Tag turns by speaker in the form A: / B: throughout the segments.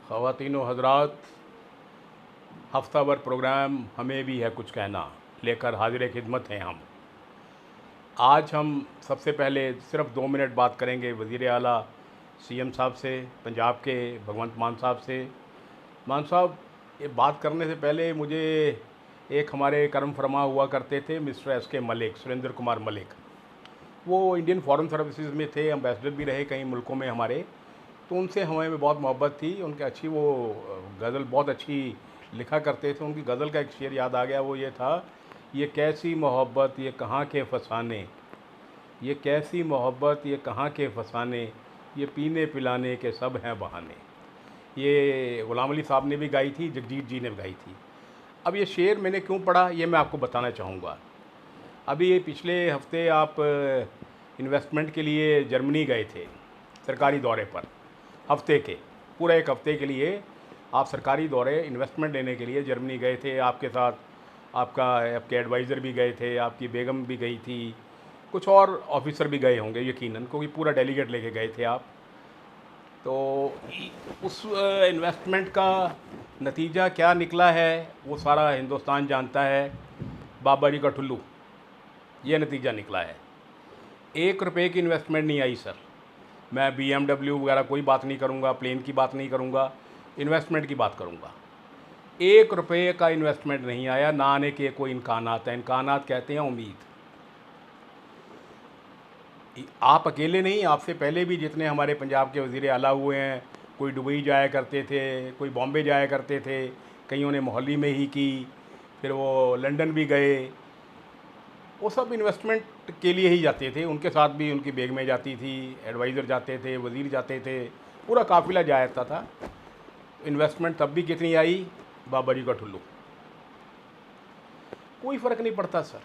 A: ख़वातीन व हज़रात, हफ्ताभर प्रोग्राम हमें भी है कुछ कहना लेकर हाजिर खिदमत हैं हम। आज हम सबसे पहले सिर्फ 2 मिनट बात करेंगे वज़ीर आला सीएम साहब से, पंजाब के भगवंत मान साहब से। मान साहब, ये बात करने से पहले मुझे एक हमारे करम फरमा हुआ करते थे मिस्टर एस के मलिक, सुरेंद्र कुमार मलिक। वो इंडियन फॉरेन सर्विसेज में थे, एम्बेसडर भी रहे कई मुल्कों में हमारे। तो उनसे हमें बहुत मोहब्बत थी। उनकी अच्छी वो गज़ल बहुत अच्छी लिखा करते थे। उनकी गज़ल का एक शेर याद आ गया, वो ये था, ये कैसी मोहब्बत ये कहाँ के फसाने, ये कैसी मोहब्बत ये कहाँ के फसाने, ये पीने पिलाने के सब हैं बहाने। ये ग़ुलाम अली साहब ने भी गाई थी, जगजीत जी ने भी गाई थी। अब ये शेर मैंने क्यों पढ़ा ये मैं आपको बताना चाहूँगा। अभी ये पिछले हफ्ते आप इन्वेस्टमेंट के लिए जर्मनी गए थे सरकारी दौरे पर, हफ्ते के पूरा एक हफ्ते के लिए आप सरकारी दौरे इन्वेस्टमेंट लेने के लिए जर्मनी गए थे। आपके साथ आपके एडवाइज़र भी गए थे, आपकी बेगम भी गई थी, कुछ और ऑफिसर भी गए होंगे यकीनन, क्योंकि पूरा डेलीगेट लेके गए थे आप। तो उस इन्वेस्टमेंट का नतीजा क्या निकला है वो सारा हिंदुस्तान जानता है। बाबा जी का ठुल्लू, ये नतीजा निकला है। 1 रुपये की इन्वेस्टमेंट नहीं आई सर। मैं BMW वगैरह कोई बात नहीं करूँगा, प्लेन की बात नहीं करूँगा, इन्वेस्टमेंट की बात करूँगा। 1 रुपये का इन्वेस्टमेंट नहीं आया। ना आने के कोई इम्कानात हैं, इम्कानात कहते हैं उम्मीद। आप अकेले नहीं, आपसे पहले भी जितने हमारे पंजाब के वज़ीर आला हुए हैं, कोई दुबई जाया करते थे, कोई बॉम्बे जाया करते थे, कईयों ने मोहाली में ही की, फिर वो लंदन भी गए। वो सब इन्वेस्टमेंट के लिए ही जाते थे। उनके साथ भी उनकी बेगमें जाती थी, एडवाइज़र जाते थे, वज़ीर जाते थे, पूरा काफ़िला जाता था। इन्वेस्टमेंट तब भी कितनी आई, बाबा जी का ठुल्लू। कोई फ़र्क नहीं पड़ता सर,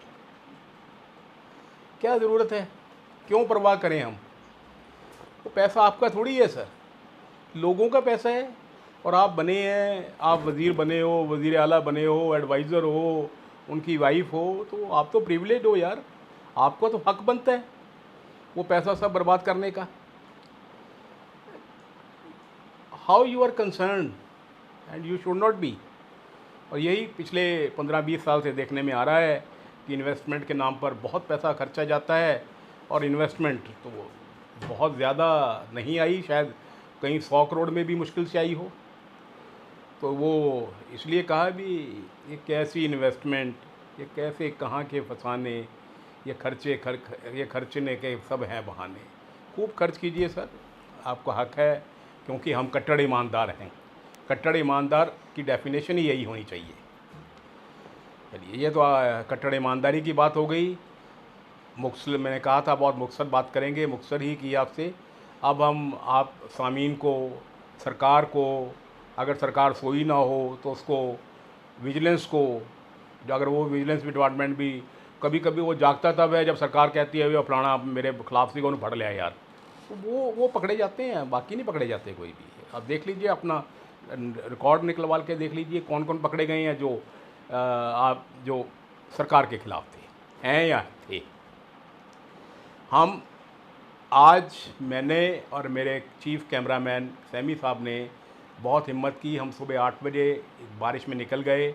A: क्या ज़रूरत है, क्यों परवाह करें हम। वो पैसा आपका थोड़ी है सर, लोगों का पैसा है। और आप बने हैं, आप वज़ीर बने हो, वज़ीर आला बने हो, एडवाइज़र हो, उनकी वाइफ हो, तो आप तो प्रिविलेज हो यार, आपका तो हक बनता है वो पैसा सब बर्बाद करने का। How you are concern and you should not be. और यही पिछले 15-20 साल से देखने में आ रहा है कि इन्वेस्टमेंट के नाम पर बहुत पैसा खर्चा जाता है और इन्वेस्टमेंट तो वो बहुत ज़्यादा नहीं आई, शायद कहीं 100 करोड़ में भी मुश्किल से आई हो। तो वो इसलिए कहा भी ये कैसी इन्वेस्टमेंट, ये कैसे कहाँ के फसाने, ये खर्चने के सब हैं बहाने। खूब खर्च कीजिए सर, आपका हक है, क्योंकि हम कट्टर ईमानदार हैं। कट्टर ईमानदार की डेफिनेशन ही यही होनी चाहिए। चलिए, ये तो कट्टर ईमानदारी की बात हो गई। मुख्तसर मैंने कहा था बहुत मुख्तसर बात करेंगे, मुख्तसर ही की आपसे। अब हम आप सामीन को, सरकार को, अगर सरकार सोई ना हो तो उसको, विजिलेंस को, जो अगर वो विजिलेंस डिपार्टमेंट भी कभी कभी वो जागता तब है जब सरकार कहती है वो फलाना मेरे खिलाफ सी को फड़ लिया यार, तो वो पकड़े जाते हैं, बाकी नहीं पकड़े जाते कोई भी। अब देख लीजिए, अपना रिकॉर्ड निकलवा के देख लीजिए कौन कौन पकड़े गए हैं जो सरकार के खिलाफ थे, हैं या थे। हम आज, मैंने और मेरे चीफ कैमरामैन सैमी साहब ने बहुत हिम्मत की। हम सुबह 8 बजे बारिश में निकल गए।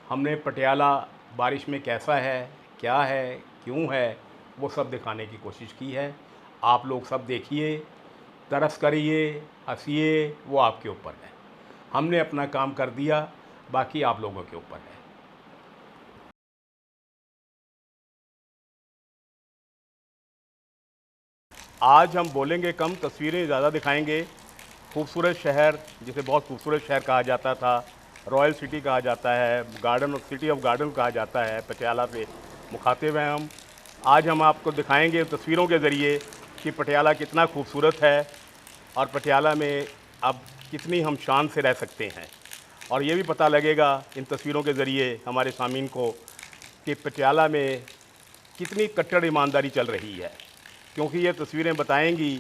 A: हमने पटियाला बारिश में कैसा है, क्या है, क्यों है, वो सब दिखाने की कोशिश की है। आप लोग सब देखिए, तरस करिए, हंसिए, वो आपके ऊपर है। हमने अपना काम कर दिया, बाकी आप लोगों के ऊपर है। आज हम बोलेंगे कम, तस्वीरें ज़्यादा दिखाएंगे। खूबसूरत शहर, जिसे बहुत खूबसूरत शहर कहा जाता था, रॉयल सिटी कहा जाता है, सिटी ऑफ गार्डन कहा जाता है, पटियाला से मुखातिब हैं हम। आज हम आपको दिखाएंगे तस्वीरों के ज़रिए कि पटियाला कितना खूबसूरत है और पटियाला में अब कितनी हम शान से रह सकते हैं। और ये भी पता लगेगा इन तस्वीरों के ज़रिए हमारे सामीन को कि पटियाला में कितनी कट्टर ईमानदारी चल रही है, क्योंकि ये तस्वीरें बताएंगी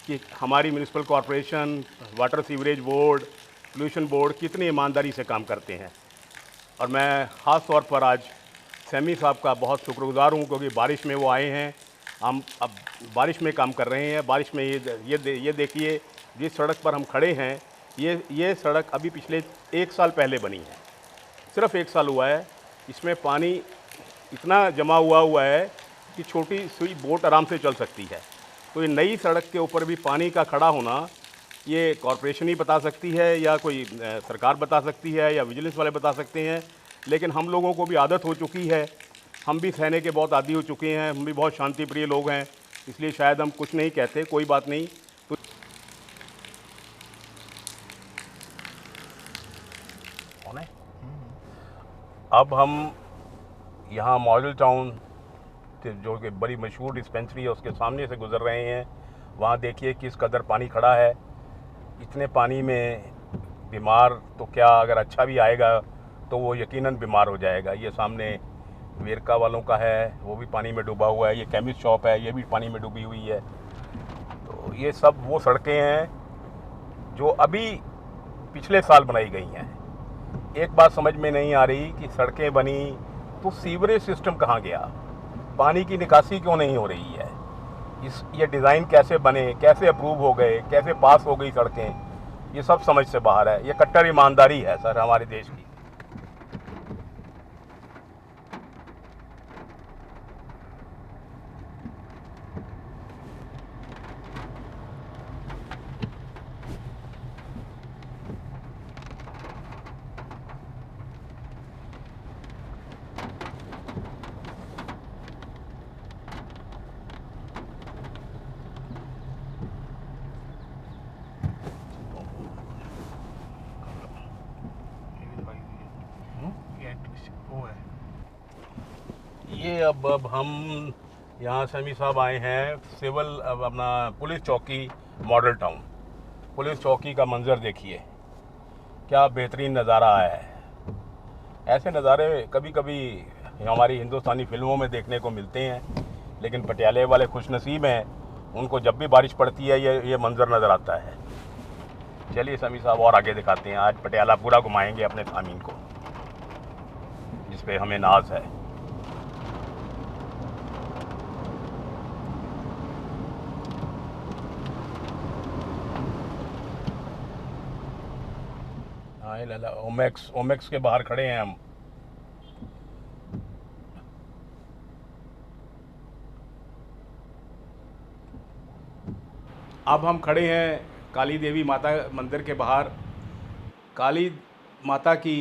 A: कि हमारी municipal corporation, water sewerage board, pollution board कितनी ईमानदारी से काम करते हैं। और मैं ख़ास तौर पर आज सैमी साहब का बहुत शुक्रगुज़ार हूँ, क्योंकि बारिश में वो आए हैं। हम अब बारिश में काम कर रहे हैं। बारिश में ये देखिए, जिस सड़क पर हम खड़े हैं ये सड़क अभी पिछले 1 साल पहले बनी है, सिर्फ 1 साल हुआ है। इसमें पानी इतना जमा हुआ है कि छोटी सी बोट आराम से चल सकती है। तो ये नई सड़क के ऊपर भी पानी का खड़ा होना, ये कॉरपोरेशन ही बता सकती है या कोई सरकार बता सकती है या विजिलेंस वाले बता सकते हैं, लेकिन हम लोगों को भी आदत हो चुकी है। हम भी सहने के बहुत आदी हो चुके हैं, हम भी बहुत शांति प्रिय लोग हैं, इसलिए शायद हम कुछ नहीं कहते, कोई बात नहीं। तो कौन है? अब हम यहाँ मॉडल टाउन जो कि बड़ी मशहूर डिस्पेंसरी है उसके सामने से गुजर रहे हैं। वहाँ देखिए किस कदर पानी खड़ा है। इतने पानी में बीमार तो क्या, अगर अच्छा भी आएगा तो वो यकीनन बीमार हो जाएगा। ये सामने वेरका वालों का है, वो भी पानी में डूबा हुआ है। ये केमिस्ट शॉप है, ये भी पानी में डूबी हुई है। तो ये सब वो सड़कें हैं जो अभी पिछले साल बनाई गई हैं। एक बात समझ में नहीं आ रही कि सड़कें बनी तो सीवरेज सिस्टम कहाँ गया, पानी की निकासी क्यों नहीं हो रही है, ये डिज़ाइन कैसे बने, कैसे अप्रूव हो गए, कैसे पास हो गई सड़कें, ये सब समझ से बाहर है। ये कट्टर ईमानदारी है सर हमारे देश की। ये अब हम यहाँ से अमी साहब आए हैं सिविल अपना पुलिस चौकी मॉडल टाउन। पुलिस चौकी का मंजर देखिए, क्या बेहतरीन नज़ारा है। ऐसे नज़ारे कभी कभी हमारी हिंदुस्तानी फिल्मों में देखने को मिलते हैं, लेकिन पटियाले वाले खुशनसीब हैं, उनको जब भी बारिश पड़ती है ये मंजर नज़र आता है। चलिए समी साहब और आगे दिखाते हैं। आज पटियाला पूरा घुमाएंगे अपने सामीन को, जिस पे हमें नाज है। ओमेक्स के बाहर खड़े हैं हम। अब हम खड़े हैं काली देवी माता मंदिर के बाहर। काली माता की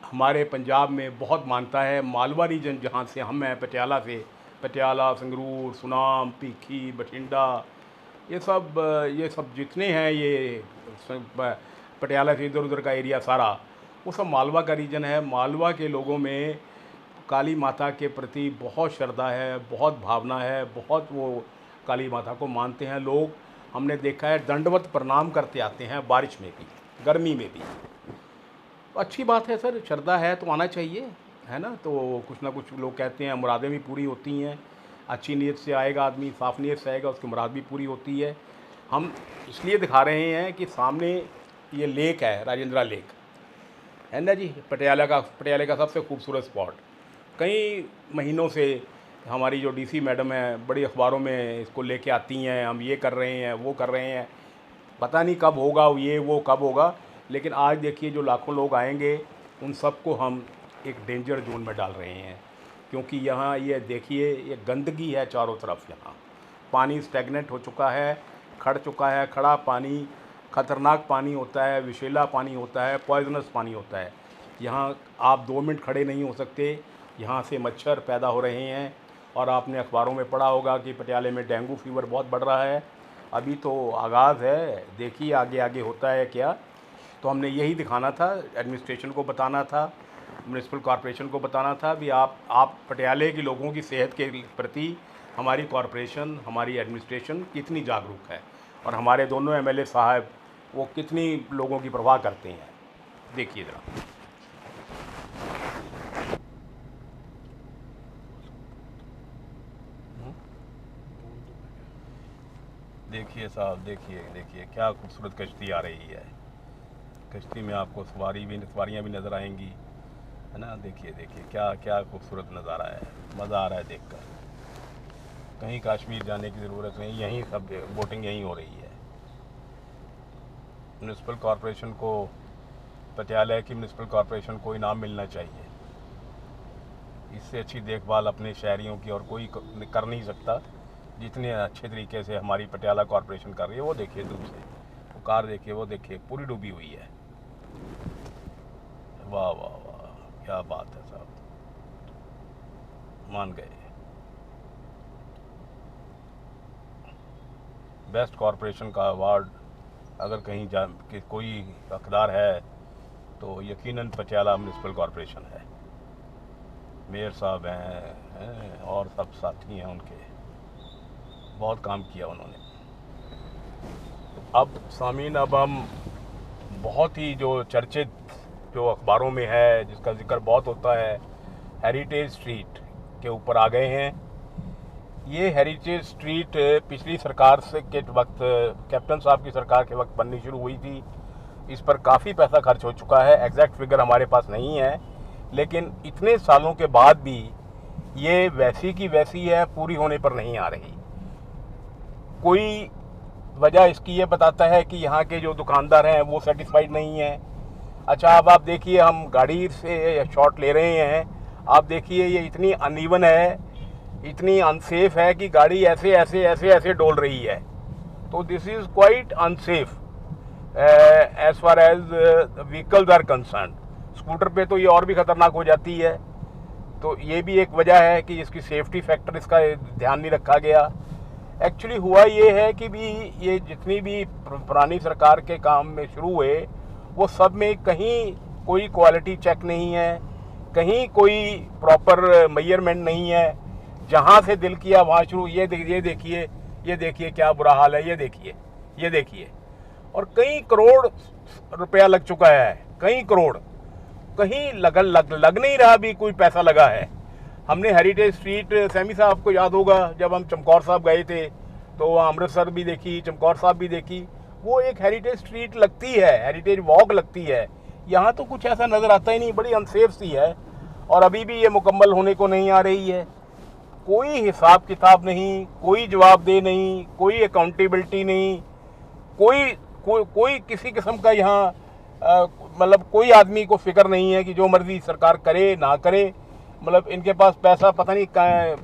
A: हमारे पंजाब में बहुत मानता है। मालवा रीजन जहाँ से हम हैं, पटियाला से, पटियाला, संगरूर, सुनाम, भीखी, बठिंडा, ये सब जितने हैं, ये पटियाला से इधर उधर का एरिया सारा, वो सब मालवा का रीजन है। मालवा के लोगों में काली माता के प्रति बहुत श्रद्धा है, बहुत भावना है, बहुत वो काली माता को मानते हैं लोग। हमने देखा है दंडवत प्रणाम करते आते हैं, बारिश में भी, गर्मी में भी। अच्छी बात है सर, श्रद्धा है तो आना चाहिए, है ना। तो कुछ ना कुछ लोग कहते हैं मुरादें भी पूरी होती हैं। अच्छी नीयत से आएगा आदमी, साफ़ नीयत से आएगा, उसकी मुराद भी पूरी होती है। हम इसलिए दिखा रहे हैं कि सामने ये लेक है, राजेंद्रा लेक, है ना जी, पटियाले का सबसे खूबसूरत स्पॉट। कई महीनों से हमारी जो डीसी मैडम है बड़ी अखबारों में इसको लेके आती हैं, हम ये कर रहे हैं, वो कर रहे हैं, पता नहीं कब होगा ये वो कब होगा। लेकिन आज देखिए जो लाखों लोग आएंगे उन सबको हम एक डेंजर जोन में डाल रहे हैं, क्योंकि यहाँ ये देखिए ये गंदगी है चारों तरफ। यहाँ पानी स्टैगनेंट हो चुका है, खड़ चुका है। खड़ा पानी ख़तरनाक पानी होता है, विषैला पानी होता है, पॉइजनस पानी होता है। यहाँ आप 2 मिनट खड़े नहीं हो सकते, यहाँ से मच्छर पैदा हो रहे हैं। और आपने अखबारों में पढ़ा होगा कि पटियाले में डेंगू फीवर बहुत बढ़ रहा है। अभी तो आगाज़ है, देखिए आगे आगे होता है क्या। तो हमने यही दिखाना था, एडमिनिस्ट्रेशन को बताना था, म्यूनिसिपल कॉरपोरेशन को बताना था भी आप पटियाले के लोगों की सेहत के प्रति हमारी कॉरपोरेशन, हमारी एडमिनिस्ट्रेशन कितनी जागरूक है, और हमारे दोनों एमएलए साहब वो कितनी लोगों की परवाह करते हैं। देखिए ज़रा, देखिए साहब, देखिए क्या खूबसूरत कश्ती आ रही है। कश्ती में आपको सवारियाँ भी नज़र आएंगी, है ना। देखिए क्या खूबसूरत नज़ारा है, मज़ा आ रहा है देखकर। कहीं कश्मीर जाने की ज़रूरत नहीं, यहीं सब बोटिंग यहीं हो रही है। म्यूनसिपल कॉरपोरेशन को, पटियाला की म्यूनसिपल कॉरपोरेशन को इनाम मिलना चाहिए। इससे अच्छी देखभाल अपने शहरियों की और कोई कर नहीं सकता जितने अच्छे तरीके से हमारी पटियाला कॉरपोरेशन कर रही है। वो देखिए दूर से, वो कार देखिए, वो देखिए पूरी डूबी हुई है। वाह वाह वाह, क्या बात है साहब, मान गए। बेस्ट कॉरपोरेशन का अवार्ड अगर कहीं कि कोई हकदार है तो यकीनन पटियाला म्यूनसिपल कॉरपोरेशन है। मेयर साहब हैं और सब साथी हैं उनके, बहुत काम किया उन्होंने। अब सामीन, अब हम बहुत ही जो चर्चित जो अखबारों में है, जिसका जिक्र बहुत होता है, हेरिटेज स्ट्रीट के ऊपर आ गए हैं। ये हेरिटेज स्ट्रीट पिछली सरकार से के वक्त, कैप्टन साहब की सरकार के वक्त बननी शुरू हुई थी। इस पर काफ़ी पैसा खर्च हो चुका है, एग्जैक्ट फिगर हमारे पास नहीं है, लेकिन इतने सालों के बाद भी ये वैसी की वैसी है, पूरी होने पर नहीं आ रही। कोई वजह इसकी ये बताता है कि यहाँ के जो दुकानदार हैं वो सेटिस्फाइड नहीं हैं। अच्छा, अब आप देखिए, हम गाड़ी से शॉट ले रहे हैं, आप देखिए ये इतनी अनइवन है, इतनी अनसेफ है कि गाड़ी ऐसे ऐसे ऐसे ऐसे डोल रही है। तो this is quite unsafe as far as vehicles are concern. Scooter पे तो ये और भी ख़तरनाक हो जाती है। तो ये भी एक वजह है कि इसकी सेफ्टी फैक्टर, इसका ध्यान नहीं रखा गया। एक्चुअली हुआ ये है कि भी ये जितनी भी पुरानी सरकार के काम में शुरू हुए, वो सब में कहीं कोई क्वालिटी चेक नहीं है, कहीं कोई प्रॉपर मेजरमेंट नहीं है। जहाँ से दिल किया वहाँ शुरू। ये देखिए क्या बुरा हाल है, ये देखिए। और कई करोड़ रुपया लग चुका है, कई करोड़, कहीं लग नहीं रहा भी कोई पैसा लगा है। हमने हेरिटेज स्ट्रीट, सैमी साहब को याद होगा, जब हम चमकौर साहब गए थे तो वहाँ अमृतसर भी देखी, चमकौर साहब भी देखी, वो एक हेरिटेज स्ट्रीट लगती है, हेरिटेज वॉक लगती है। यहाँ तो कुछ ऐसा नज़र आता ही नहीं, बड़ी अनसेफ सी है और अभी भी ये मुकम्मल होने को नहीं आ रही है। कोई हिसाब किताब नहीं, कोई जवाबदेह नहीं, कोई अकाउंटेबिलिटी नहीं, कोई किसी किस्म का यहाँ मतलब कोई आदमी को फिक्र नहीं है कि जो मर्जी सरकार करे ना करे। मतलब इनके पास पैसा पता नहीं कहाँ,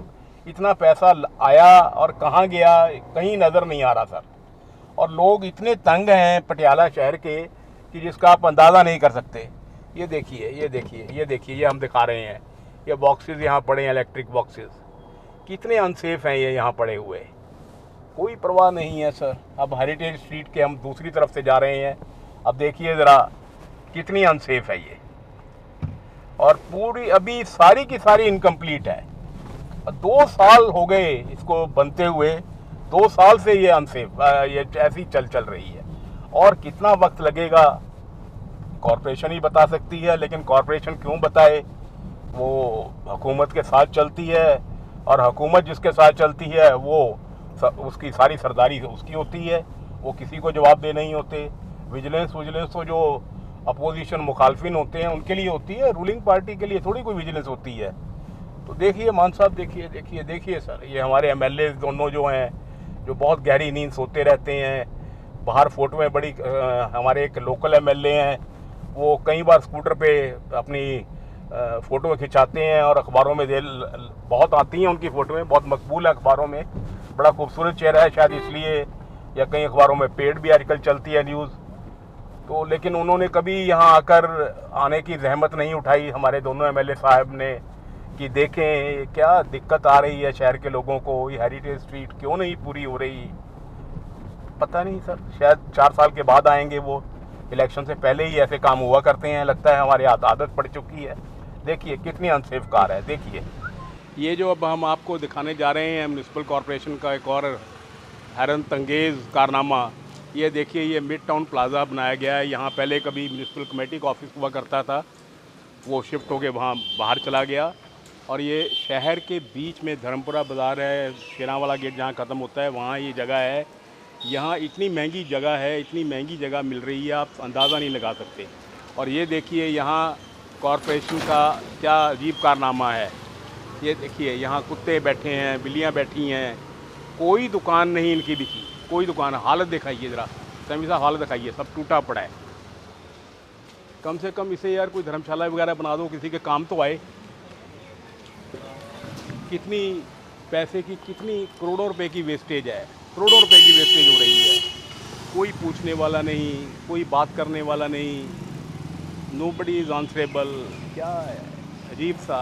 A: इतना पैसा आया और कहाँ गया कहीं नज़र नहीं आ रहा सर। और लोग इतने तंग हैं पटियाला शहर के कि जिसका आप अंदाज़ा नहीं कर सकते। ये देखिए, ये हम दिखा रहे हैं, ये बॉक्सेस यहाँ पड़े हैं, इलेक्ट्रिक बॉक्सेस, कितने अनसेफ हैं ये यहाँ पड़े हुए। कोई परवाह नहीं है सर। अब हेरिटेज स्ट्रीट के हम दूसरी तरफ से जा रहे हैं, अब देखिए ज़रा कितनी अनसेफ है ये। और पूरी अभी सारी की सारी इनकम्प्लीट है। 2 साल हो गए इसको बनते हुए, 2 साल से ये अनसेफ, ये ऐसी चल रही है। और कितना वक्त लगेगा कॉरपोरेशन ही बता सकती है, लेकिन कॉरपोरेशन क्यों बताए? वो हुकूमत के साथ चलती है और हुकूमत जिसके साथ चलती है वो उसकी सारी सरदारी उसकी होती है, वो किसी को जवाबदेह नहीं होते। विजिलेंस तो जो अपोजिशन मुखालफिन होते हैं उनके लिए होती है, रूलिंग पार्टी के लिए थोड़ी कोई विजिलेंस होती है। तो देखिए मान साहब, देखिए सर, ये हमारे एमएलए दोनों जो हैं, जो बहुत गहरी नींद सोते रहते हैं। बाहर फोटो में बड़ी हमारे एक लोकल एमएलए हैं, वो कई बार स्कूटर पे अपनी फ़ोटो खिंचाते हैं और अखबारों में बहुत आती हैं उनकी फ़ोटोएँ, बहुत मकबूल है अखबारों में। बड़ा खूबसूरत चेहरा है शायद इसलिए, या कई अखबारों में पेड भी आजकल चलती है न्यूज़। तो लेकिन उन्होंने कभी यहाँ आकर आने की जहमत नहीं उठाई, हमारे दोनों एमएलए साहब ने, कि देखें क्या दिक्कत आ रही है शहर के लोगों को, ये हेरिटेज स्ट्रीट क्यों नहीं पूरी हो रही। पता नहीं सर, शायद 4 साल के बाद आएंगे वो, इलेक्शन से पहले ही ऐसे काम हुआ करते हैं, लगता है हमारे आदत पड़ चुकी है। देखिए कितनी अनसेफ कार है। देखिए ये जो अब हम आपको दिखाने जा रहे हैं म्यूनसिपल कॉरपोरेशन का एक और हैरत अंगेज़ कारनामा, ये देखिए, ये मिड टाउन प्लाज़ा बनाया गया है। यहाँ पहले कभी म्यूनसिपल कमेटी का ऑफिस हुआ करता था, वो शिफ्ट होके वहाँ बाहर चला गया। और ये शहर के बीच में धर्मपुरा बाज़ार है, शेरावाला गेट जहाँ ख़त्म होता है वहाँ ये जगह है। यहाँ इतनी महंगी जगह है, इतनी महंगी जगह मिल रही है, आप अंदाज़ा नहीं लगा सकते। और ये देखिए यहाँ कॉरपोरेशन का क्या अजीब कारनामा है। ये देखिए यहाँ कुत्ते बैठे हैं, बिल्लियाँ बैठी हैं, कोई दुकान नहीं इनकी दिखी, कोई दुकान। हालत दिखाइए ज़रा, तभी सा हाल दिखाइए, सब टूटा पड़ा है। कम से कम इसे यार कोई धर्मशाला वगैरह बना दो, किसी के काम तो आए। कितनी पैसे की, कितनी करोड़ों रुपए की वेस्टेज है, करोड़ों रुपए की वेस्टेज हो रही है। कोई पूछने वाला नहीं, कोई बात करने वाला नहीं, नोबडी इज़ आंसरेबल। क्या है, अजीब सा